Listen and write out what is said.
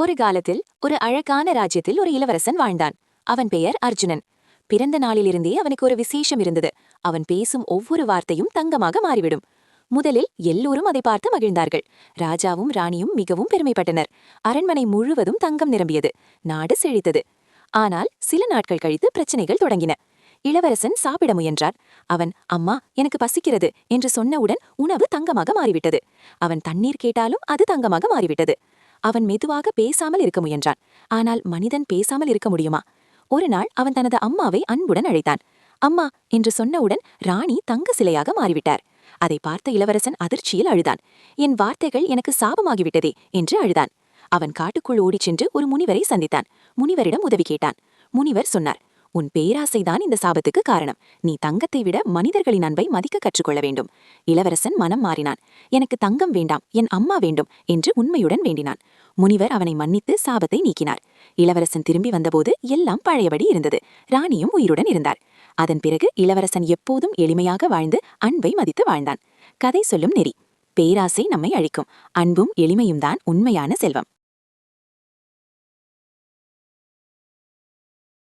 ஒரு காலத்தில் ஒரு அழகான ராஜ்யத்தில் ஒரு இளவரசன் வாழ்ந்தான். அவன் பெயர் அர்ஜுனன். பிறந்த நாளிலிருந்தே அவனுக்கு ஒரு விசேஷம் இருந்தது. அவன் பேசும் ஒவ்வொரு வார்த்தையும் தங்கமாக மாறிவிடும். முதலில் எல்லோரும் அதை பார்த்து மகிழ்ந்தார்கள். ராஜாவும் ராணியும் மிகவும் பெருமைப்பட்டனர். அரண்மனை முழுவதும் தங்கம் நிரம்பியது. நாடு செழித்தது. ஆனால் சில நாட்கள் கழித்து பிரச்சனைகள் தொடங்கின. இளவரசன் சாப்பிட முயன்றான். அவன் அம்மா எனக்கு பசிக்கிறது என்று சொன்னவுடன் உணவு தங்கமாக மாறிவிட்டது. அவன் தண்ணீர் கேட்டாலும் அது தங்கமாக மாறிவிட்டது. அவன் மெதுவாக பேசாமல் இருக்க முயன்றான். ஆனால் மனிதன் பேசாமல் இருக்க முடியுமா? ஒரு நாள் அவன் தனது அம்மாவை அன்புடன் அழைத்தான். அம்மா என்று சொன்னவுடன் ராணி தங்க சிலையாக மாறிவிட்டார். அதை பார்த்த இளவரசன் அதிர்ச்சியில் அழுதான். என் வார்த்தைகள் எனக்கு சாபமாகிவிட்டதே என்று அழுதான். அவன் காட்டுக்குள் ஓடிச் சென்று ஒரு முனிவரை சந்தித்தான். முனிவரிடம் உதவி கேட்டான். முனிவர் சொன்னார், உன் பேராசைதான் இந்த சாபத்துக்கு காரணம். நீ தங்கத்தை விட மனிதர்களின் அன்பை மதிக்க கற்றுக்கொள்ள வேண்டும். இளவரசன் மனம் மாறினான். எனக்கு தங்கம் வேண்டாம், என் அம்மா வேண்டும் என்று உண்மையுடன் வேண்டினான். முனிவர் அவனை மன்னித்து சாபத்தை நீக்கினார். இளவரசன் திரும்பி வந்தபோது எல்லாம் பழையபடி இருந்தது. ராணியும் உயிருடன் இருந்தார். அதன் பிறகு இளவரசன் எப்போதும் எளிமையாக வாழ்ந்து அன்பை மதித்து வாழ்ந்தான். கதை சொல்லும் நெறி: பேராசை நம்மை அழிக்கும். அன்பும் எளிமையும் தான் உண்மையான செல்வம்.